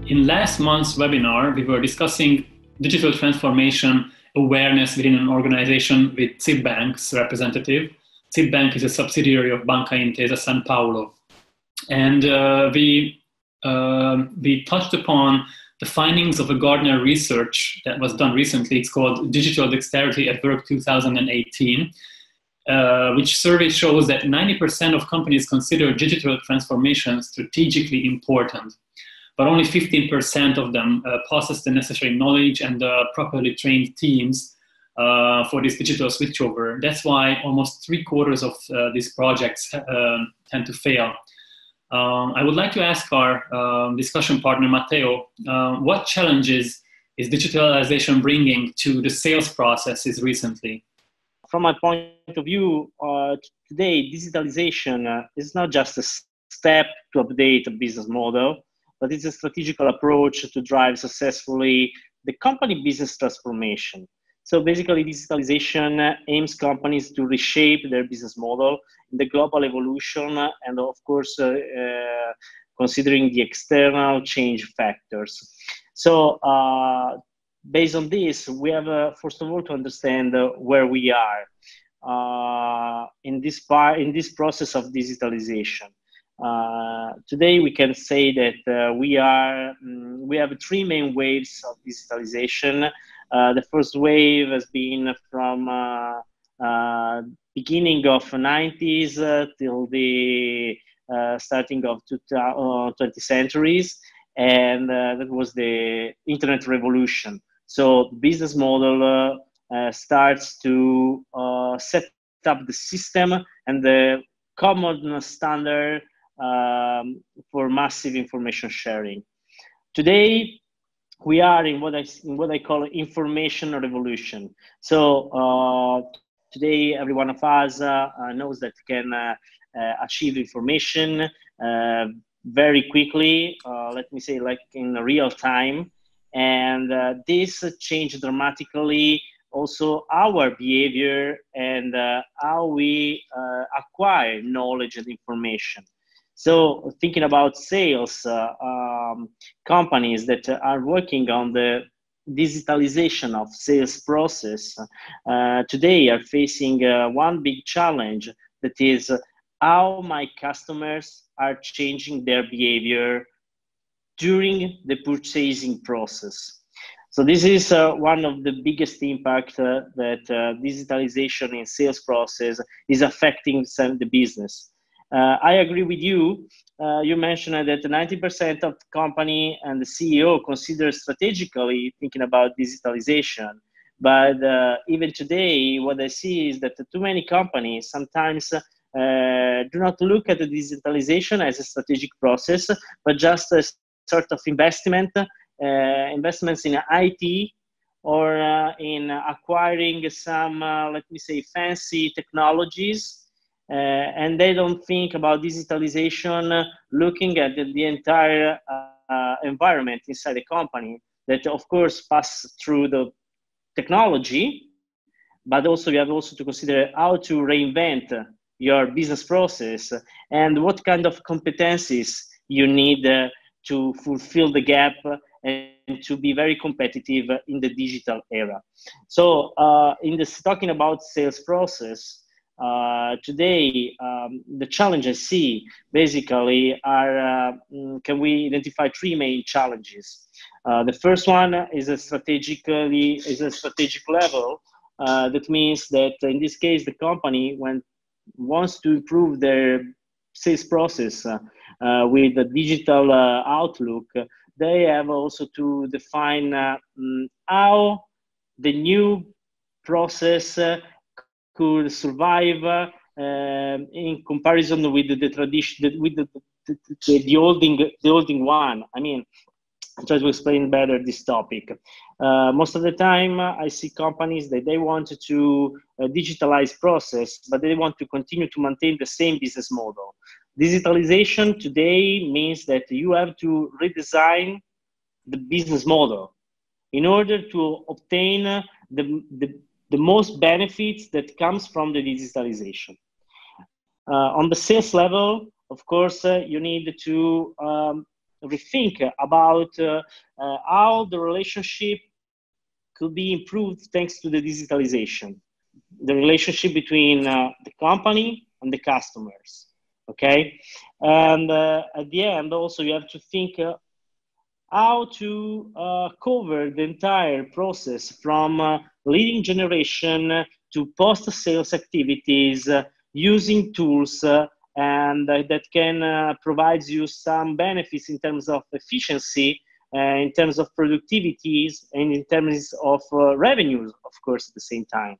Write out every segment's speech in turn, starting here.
In last month's webinar, we were discussing digital transformation awareness within an organization with Citibank's representative. Citibank is a subsidiary of Banca Intesa San Paolo. And we touched upon the findings of a Gartner research that was done recently. It's called Digital Dexterity at Work 2018, which survey shows that 90% of companies consider digital transformation strategically important, but only 15% of them possess the necessary knowledge and properly trained teams for this digital switchover. That's why almost 3/4 of these projects tend to fail. I would like to ask our discussion partner, Matteo, what challenges is digitalization bringing to the sales processes recently? From my point of view, today, digitalization is not just a step to update a business model, but it's a strategical approach to drive successfully the company business transformation. So basically, digitalization aims companies to reshape their business model in the global evolution and, of course, considering the external change factors. So based on this, we have, first of all, to understand where we are in this process of digitalization. Today, we can say that we have three main waves of digitalization. The first wave has been from beginning of 90s till the starting of 20th centuries, and that was the internet revolution. So business model starts to set up the system and the common standard for massive information sharing. Today, we are in what I call information revolution. So today, every one of us knows that can achieve information very quickly. Let me say, like in real time, and this changed dramatically also our behavior and how we acquire knowledge and information. So thinking about sales, companies that are working on the digitalization of sales process today are facing one big challenge, that is how my customers are changing their behavior during the purchasing process. So this is one of the biggest impacts that digitalization in sales process is affecting the business. I agree with you. You mentioned that 90% of the company and the CEO consider strategically thinking about digitalization. But even today, what I see is that too many companies sometimes do not look at the digitalization as a strategic process, but just a sort of investments in IT or in acquiring some, let me say, fancy technologies. And they don't think about digitalization looking at the entire environment inside the company that, of course, pass through the technology, but also you have also to consider how to reinvent your business process and what kind of competencies you need to fulfill the gap and to be very competitive in the digital era. So talking about sales process, today, the challenge I see basically are, can we identify three main challenges? The first one is a strategic level. That means that in this case, the company wants to improve their sales process with the digital outlook. They have also to define how the new process could survive in comparison with the tradition, with the olding one. I mean, I'll try to explain better this topic. Most of the time, I see companies that they want to digitalize process, but they want to continue to maintain the same business model. Digitalization today means that you have to redesign the business model in order to obtain the most benefits that comes from the digitalization. On the sales level, of course, you need to rethink about how the relationship could be improved thanks to the digitalization, the relationship between the company and the customers. Okay, and at the end, also you have to think how to cover the entire process from leading generation to post-sales activities using tools and that can provide you some benefits in terms of efficiency, in terms of productivities, and in terms of revenues, of course, at the same time.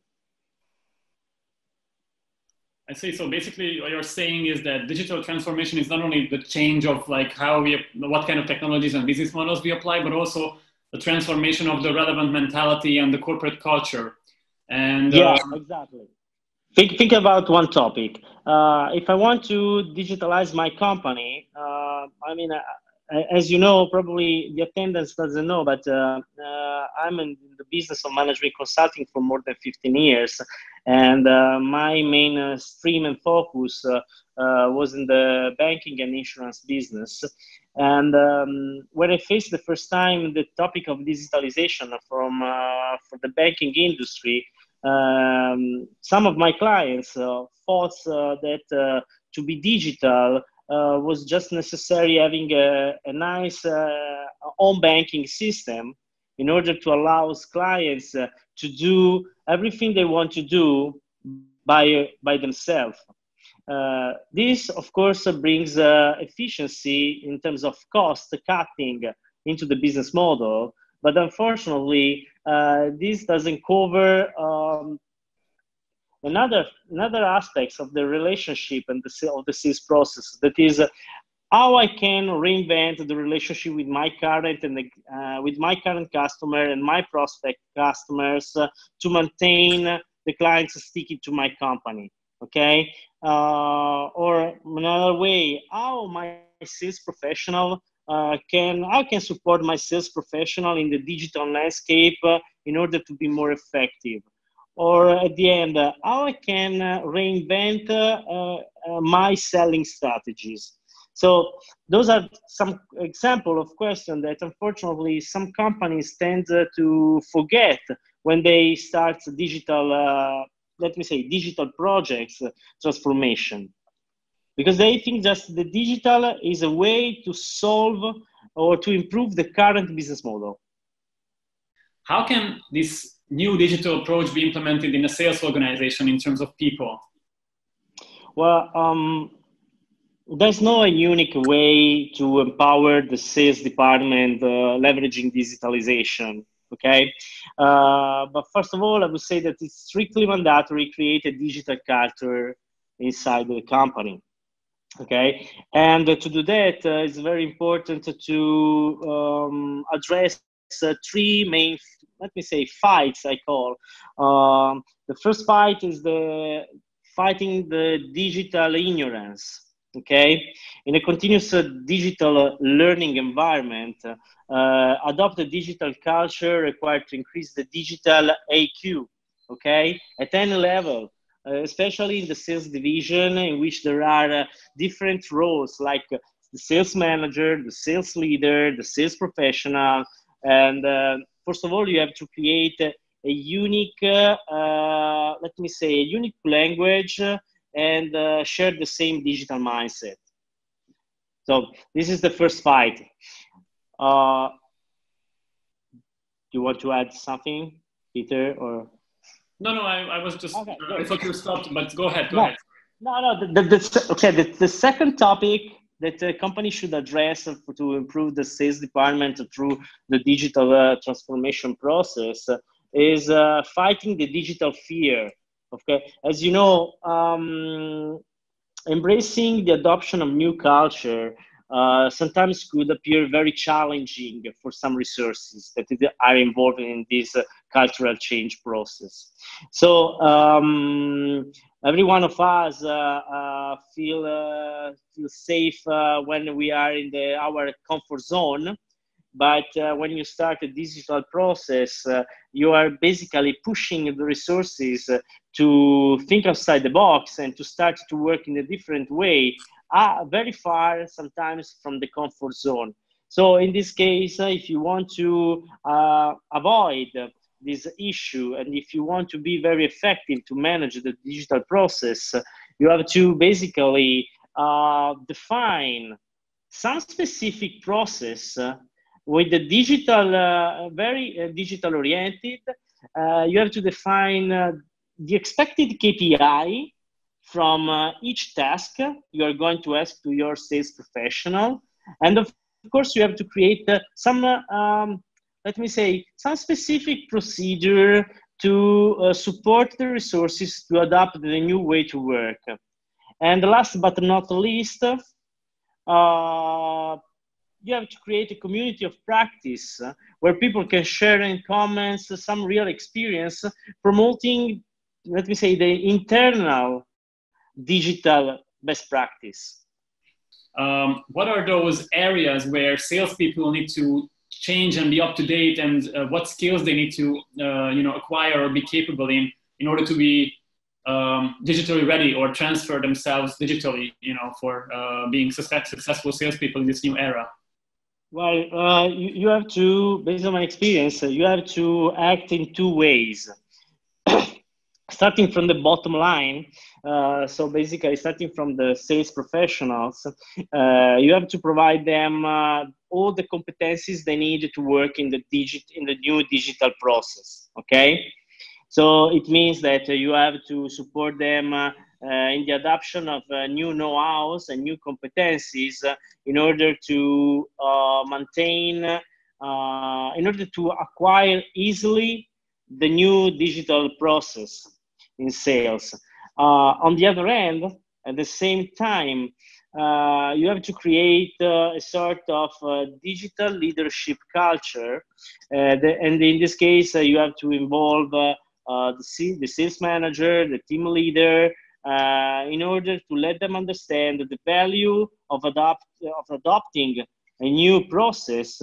I see. So basically what you're saying is that digital transformation is not only the change of like what kind of technologies and business models we apply, but also the transformation of the relevant mentality and the corporate culture. And yeah, exactly. Think about one topic. If I want to digitalize my company, I mean, as you know, probably the attendance doesn't know, but I'm in the business of management consulting for more than 15 years. And my main stream and focus was in the banking and insurance business. And when I faced the first time the topic of digitalization for the banking industry, some of my clients thought that to be digital was just necessary having a nice home banking system in order to allow clients to do everything they want to do by themselves. This, of course, brings efficiency in terms of cost cutting into the business model, but unfortunately, this doesn't cover another aspects of the relationship and the sales process. That is how I can reinvent the relationship with my current with my current customer and my prospect customers to maintain the clients sticking to my company. Okay, or another way, how my sales professional I can support my sales professional in the digital landscape in order to be more effective. Or at the end, how I can reinvent my selling strategies. So those are some example of questions that unfortunately some companies tend to forget when they start digital, let me say, digital projects transformation. Because they think just the digital is a way to solve or to improve the current business model. How can this new digital approach be implemented in a sales organization in terms of people? Well, there's no unique way to empower the sales department leveraging digitalization. Okay, but first of all, I would say that it's strictly mandatory to create a digital culture inside the company. Okay, and to do that, it's very important to address three main, let me say, fights. I call the first fight is the fighting the digital ignorance. Okay, in a continuous digital learning environment, adopt a digital culture required to increase the digital AQ. Okay, at any level. Especially in the sales division, in which there are different roles like the sales manager, the sales leader, the sales professional. And first of all, you have to create a unique, let me say, a unique language and share the same digital mindset. So this is the first fight. Do you want to add something, Peter, or? No, I was just, okay, I thought you stopped, but go ahead. No, the second topic that a company should address to improve the sales department through the digital transformation process is fighting the digital fear. Okay, as you know, embracing the adoption of new culture sometimes could appear very challenging for some resources that are involved in this cultural change process. So every one of us feel safe when we are in our comfort zone. But when you start a digital process, you are basically pushing the resources to think outside the box and to start to work in a different way, very far sometimes from the comfort zone. So in this case, if you want to avoid this issue, and if you want to be very effective to manage the digital process, you have to basically define some specific process with the digital, very digital oriented. You have to define the expected KPI from each task you are going to ask to your sales professional. And of course, you have to create some, let me say, some specific procedure to support the resources to adapt the new way to work. And last but not least, you have to create a community of practice where people can share in comments some real experience, promoting, let me say, the internal digital best practice. What are those areas where salespeople need to change and be up to date, and what skills they need to acquire or be capable in order to be digitally ready or transfer themselves digitally, for being successful salespeople in this new era? Well, you have to, based on my experience, you have to act in two ways. Starting from the bottom line, so basically starting from the sales professionals, you have to provide them all the competencies they need to work in the new digital process. Okay, so it means that you have to support them in the adoption of new know-hows and new competencies in order to maintain, in order to acquire easily the new digital process in sales. On the other hand, at the same time, you have to create a sort of digital leadership culture. And in this case, you have to involve the sales manager, the team leader, in order to let them understand the value of adopting a new process,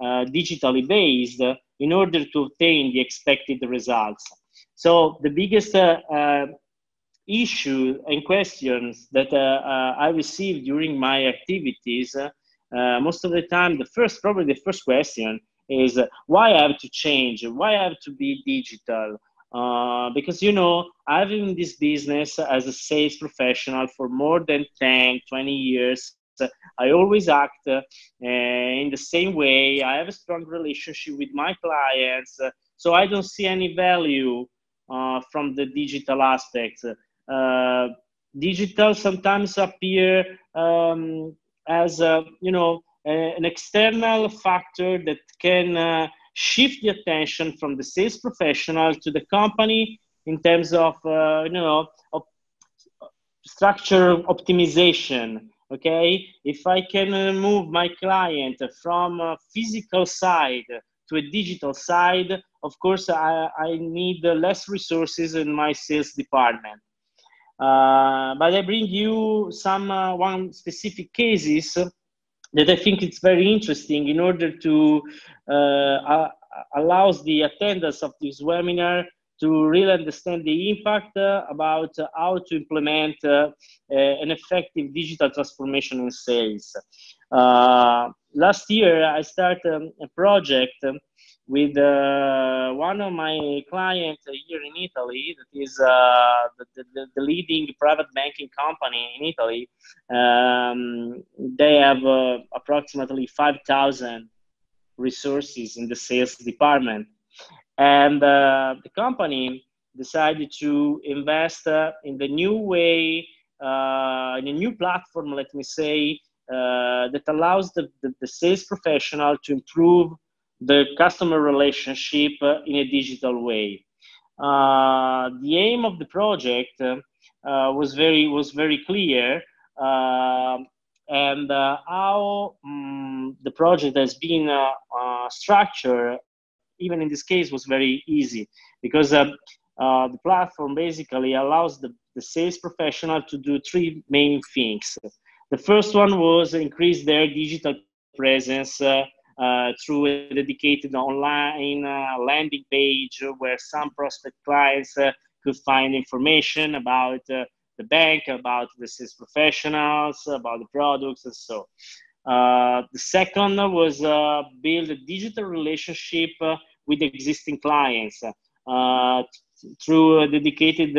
digitally based, in order to obtain the expected results. So the biggest issue and questions that I received during my activities, most of the time, probably the first question is why I have to change, why I have to be digital. Because, I've been in this business as a sales professional for more than 10, 20 years. I always act in the same way. I have a strong relationship with my clients. So I don't see any value from the digital aspects. Digital sometimes appear as an external factor that can shift the attention from the sales professional to the company in terms of of structure optimization. Okay, if I can move my client from a physical side to a digital side, of course, I need less resources in my sales department. But I bring you one specific cases that I think it's very interesting in order to allows the attendance of this webinar to really understand the impact about how to implement an effective digital transformation in sales. Last year, I started a project with one of my clients here in Italy, that is the leading private banking company in Italy. They have approximately 5,000 resources in the sales department. And the company decided to invest in the new way, in a new platform, let me say, that allows the sales professional to improve the customer relationship in a digital way. The aim of the project was very clear, and how the project has been structured, even in this case, was very easy, because the platform basically allows the sales professional to do three main things. The first one was increase their digital presence through a dedicated online landing page where some prospect clients could find information about the bank, about the sales professionals, about the products, and so. The second was build a digital relationship with existing clients. Through dedicated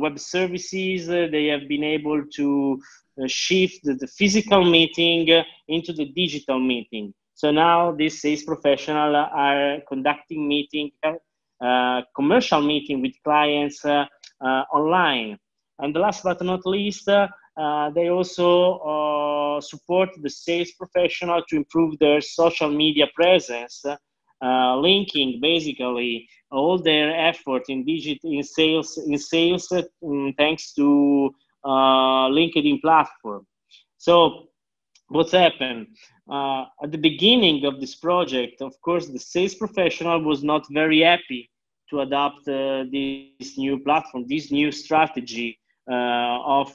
web services, they have been able to shift the physical meeting into the digital meeting. So now these sales professionals are conducting commercial meeting with clients online. And last but not least, they also support the sales professional to improve their social media presence, linking basically all their effort in sales thanks to LinkedIn platform. So what's happened? At the beginning of this project, of course, the sales professional was not very happy to adopt this new platform, this new strategy of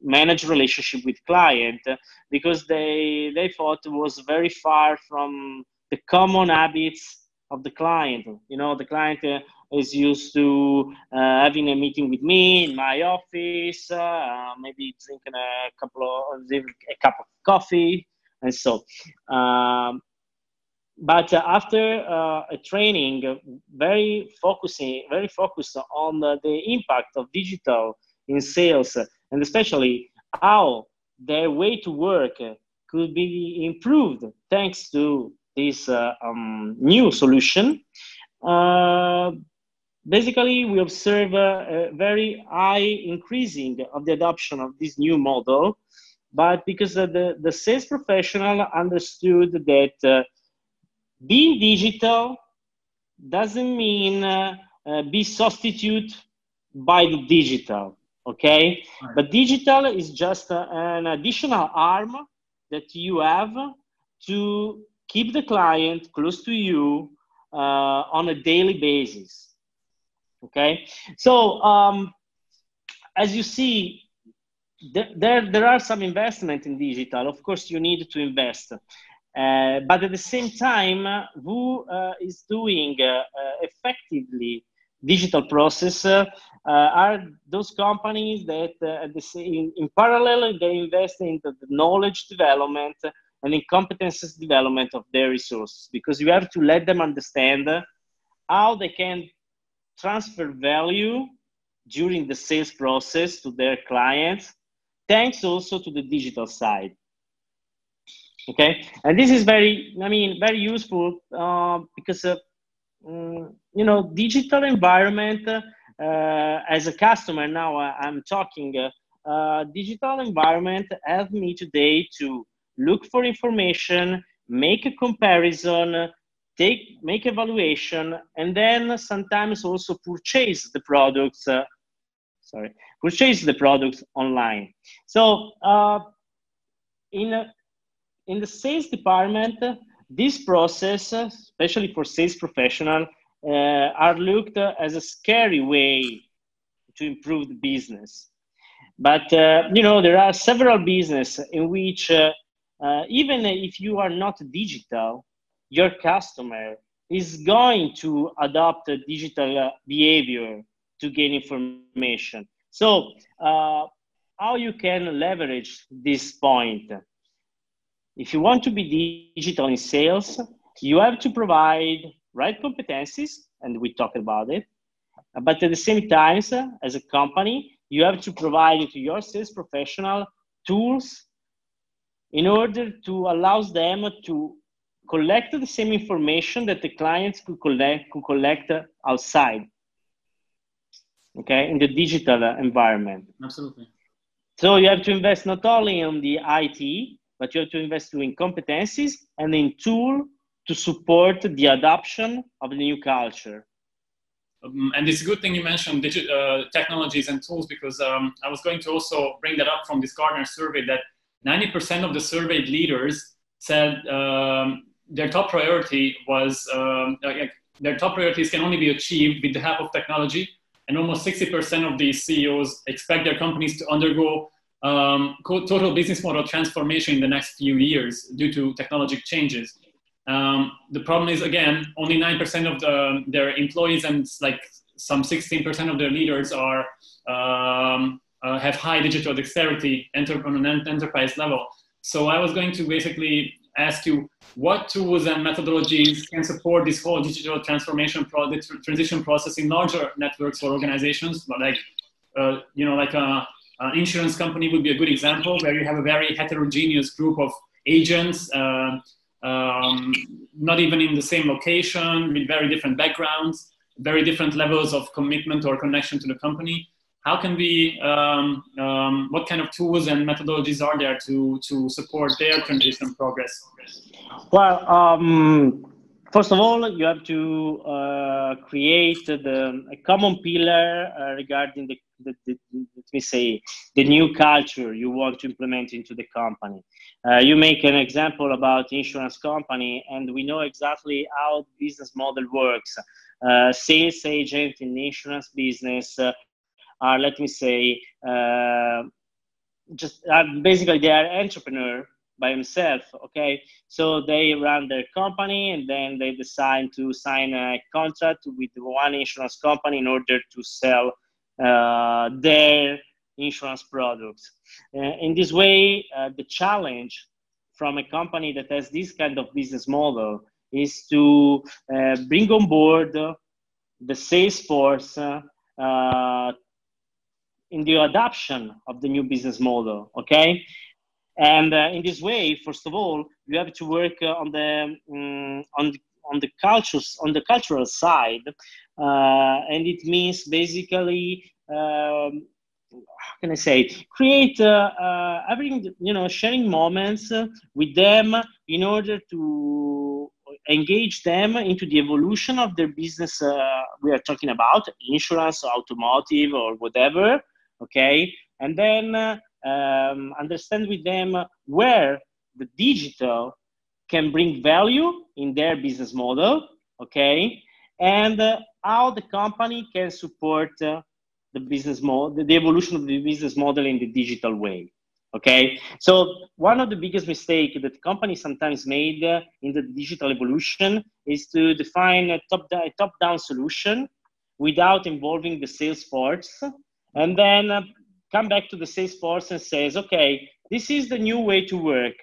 manage relationship with client, because they thought it was very far from the common habits of the client. You know, the client is used to having a meeting with me in my office, maybe drinking a cup of coffee, and so. But after a training, very focused on the impact of digital in sales, and especially how their way to work could be improved thanks to this new solution. Basically, we observe a very high increasing of the adoption of this new model, but because the sales professional understood that being digital doesn't mean be substituted by the digital, okay? Right. But digital is just an additional arm that you have to keep the client close to you on a daily basis, okay? So as you see, there are some investment in digital. Of course, you need to invest. But at the same time, who is doing effectively digital process are those companies that in parallel, they invest in the knowledge development and in competences development of their resources, because you have to let them understand how they can transfer value during the sales process to their clients, thanks also to the digital side. Okay, and this is very useful because you know, digital environment as a customer. Now I'm talking digital environment helped me today to look for information, make a comparison, make evaluation, and then sometimes also purchase the products. Purchase the products online. So in the sales department, this process, especially for sales professionals, are looked as a scary way to improve the business. But you know, there are several businesses in which even if you are not digital, your customer is going to adopt a digital behavior to gain information. So how you can leverage this point? If you want to be digital in sales, you have to provide right competencies, and we talked about it. But at the same time, as a company, you have to provide to your sales professional tools in order to allow them to collect the same information that the clients could collect outside, okay, in the digital environment. Absolutely. So you have to invest not only on the IT, but you have to invest in competencies and in tools to support the adoption of the new culture. And it's a good thing you mentioned technologies and tools, because I was going to also bring that up from this Gartner survey that 90% of the surveyed leaders said their top priority was, their top priorities can only be achieved with the help of technology. And almost 60% of these CEOs expect their companies to undergo total business model transformation in the next few years due to technological changes. The problem is, again, only 9% of their employees and like some 16% of their leaders have high digital dexterity on an enterprise level. So I was going to basically ask you what tools and methodologies can support this whole digital transformation transition process in larger networks or organizations, like like an insurance company would be a good example, where you have a very heterogeneous group of agents, not even in the same location, with very different backgrounds, very different levels of commitment or connection to the company. How can we, what kind of tools and methodologies are there to support their transition progress? Well, first of all, you have to create a common pillar regarding let me say, the new culture you want to implement into the company. You make an example about insurance company, and we know exactly how business model works. Sales agent in the insurance business are, let me say, basically they are entrepreneur by himself, okay? So they run their company, and then they decide to sign a contract with one insurance company in order to sell their insurance products. In this way, the challenge from a company that has this kind of business model is to bring on board the sales force in the adoption of the new business model, okay? And in this way, first of all, you have to work on the cultural side, and it means basically how can I say, create having sharing moments with them in order to engage them into the evolution of their business. We are talking about insurance, automotive, or whatever, okay? And then understand with them where the digital can bring value in their business model, okay? And how the company can support the business model, the evolution of the business model in the digital way, okay? So one of the biggest mistakes that companies sometimes made in the digital evolution is to define a top-down solution without involving the sales force, and then come back to the sales force and says, okay, this is the new way to work.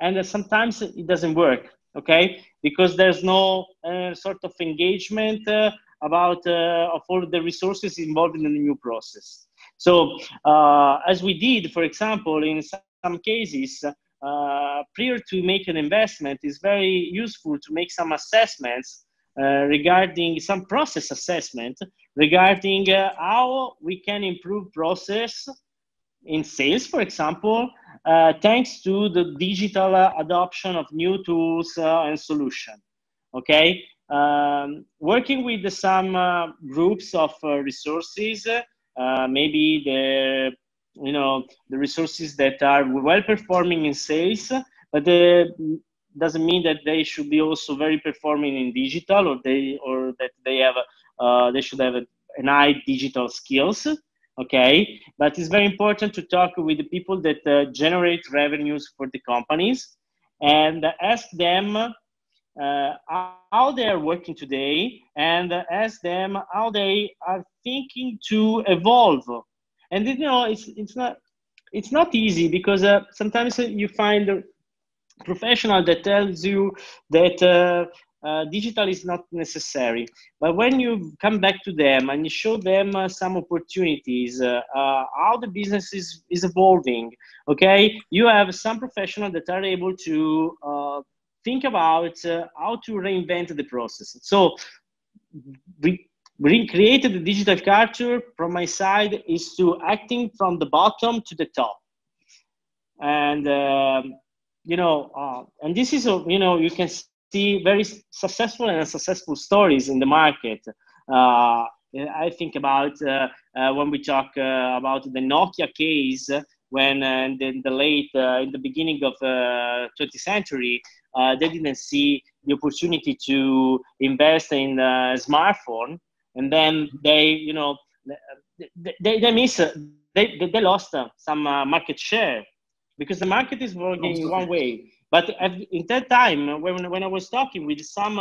And sometimes it doesn't work, okay? Because there's no sort of engagement about of all the resources involved in the new process. So as we did, for example, in some cases, prior to make an investment, it's very useful to make some assessments regarding some process assessment regarding how we can improve process in sales, for example, thanks to the digital adoption of new tools and solutions. Okay, working with some groups of resources, maybe the resources that are well performing in sales, but doesn't mean that they should be also very performing in digital, or that they should have an high digital skills. Okay, but it's very important to talk with the people that generate revenues for the companies and ask them how they are working today, and ask them how they are thinking to evolve. And it's not easy, because sometimes you find a professional that tells you that digital is not necessary, but when you come back to them and you show them some opportunities, how the business is evolving, okay, you have some professionals that are able to think about how to reinvent the process. So we created the digital culture. From my side is to acting from the bottom to the top, and and this is you can see very successful and unsuccessful stories in the market. I think about when we talk about the Nokia case, when in the beginning of 20th century, they didn't see the opportunity to invest in a smartphone, and then they lost some market share, because the market is working in one way. But in that time, when I was talking with some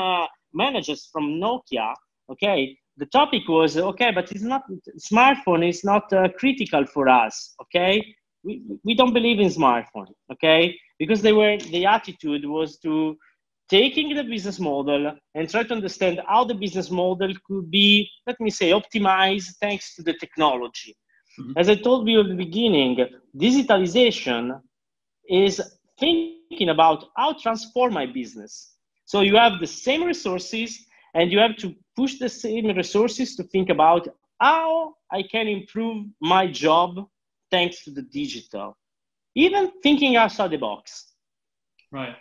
managers from Nokia, okay, the topic was, okay, but it's not, smartphone is not critical for us, okay? we don't believe in smartphone, okay? Because the attitude was to taking the business model and try to understand how the business model could be, let me say, optimized thanks to the technology. Mm-hmm. As I told you at the beginning, digitalization is thinking about how to transform my business. So you have the same resources and you have to push the same resources to think about how I can improve my job thanks to the digital, even thinking outside the box. Right.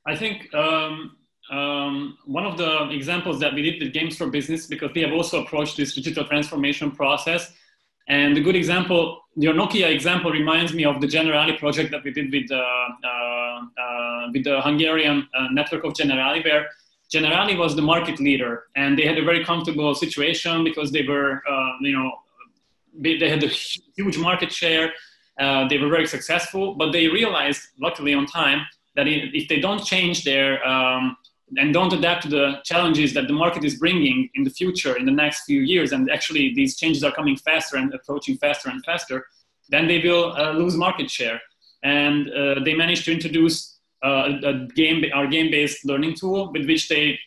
I think one of the examples that we did with Games for Business, because we have also approached this digital transformation process. And the good example, your Nokia example reminds me of the Generali project that we did with the Hungarian network of Generali, where Generali was the market leader, and they had a very comfortable situation because they were, they had a huge market share. They were very successful, but they realized, luckily on time, that if they don't change their and don't adapt to the challenges that the market is bringing in the future, in the next few years, and actually these changes are coming faster and approaching faster and faster, then they will lose market share. And they managed to introduce our game-based learning tool, with which they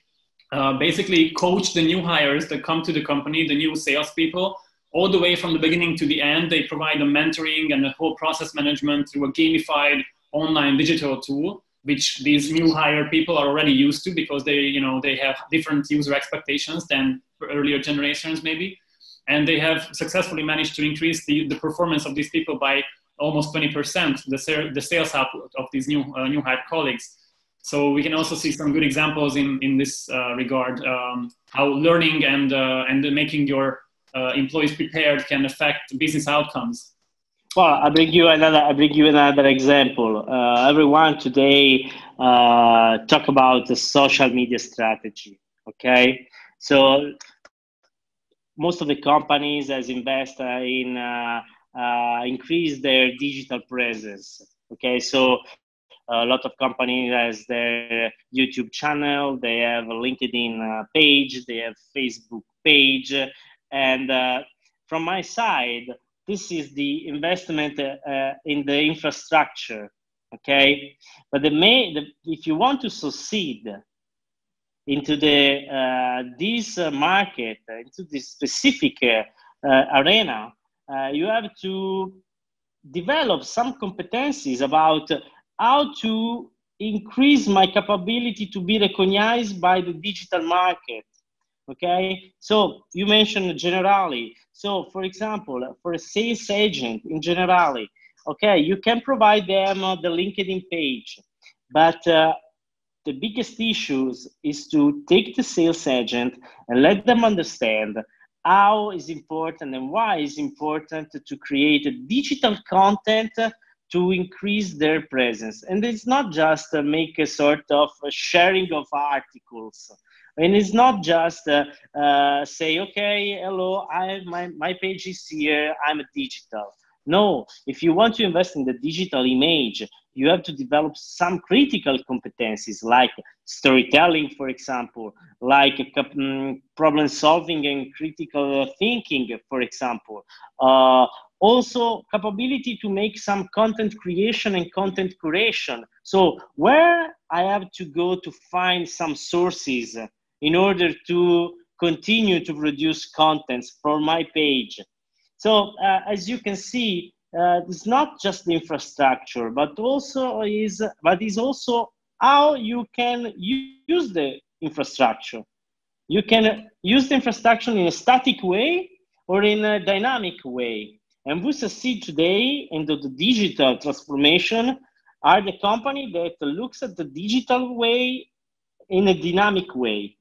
basically coach the new hires that come to the company, the new salespeople, all the way from the beginning to the end. They provide a mentoring and a whole process management through a gamified online digital tool, which these new hire people are already used to, because they have different user expectations than earlier generations maybe. And they have successfully managed to increase the performance of these people by almost 20%, the sales output of these new hired colleagues. So we can also see some good examples in this regard, how learning and making your employees prepared can affect business outcomes. Well, I bring you another example. Everyone today talk about the social media strategy. Okay, so most of the companies has invest in increase their digital presence. Okay, so a lot of companies has their YouTube channel, they have a LinkedIn page, they have Facebook page, and from my side, this is the investment in the infrastructure, okay? But if you want to succeed into this market, into this specific arena, you have to develop some competencies about how to increase my capability to be recognized by the digital market. Okay, so you mentioned Generali. So, for example, for a sales agent in Generali, okay, you can provide them the LinkedIn page, but the biggest issues is to take the sales agent and let them understand how is important and why it's important to create a digital content to increase their presence. And it's not just make a sort of sharing of articles. And it's not just say, okay, hello, my page is here, I'm digital. No, if you want to invest in the digital image, you have to develop some critical competencies like storytelling, for example, like problem solving and critical thinking, for example. Also, capability to make some content creation and content curation. So where I have to go to find some sources in order to continue to produce contents for my page. So as you can see, it's not just the infrastructure, but is also how you can use the infrastructure. You can use the infrastructure in a static way or in a dynamic way. And we succeed today in the digital transformation are the company that looks at the digital way in a dynamic way.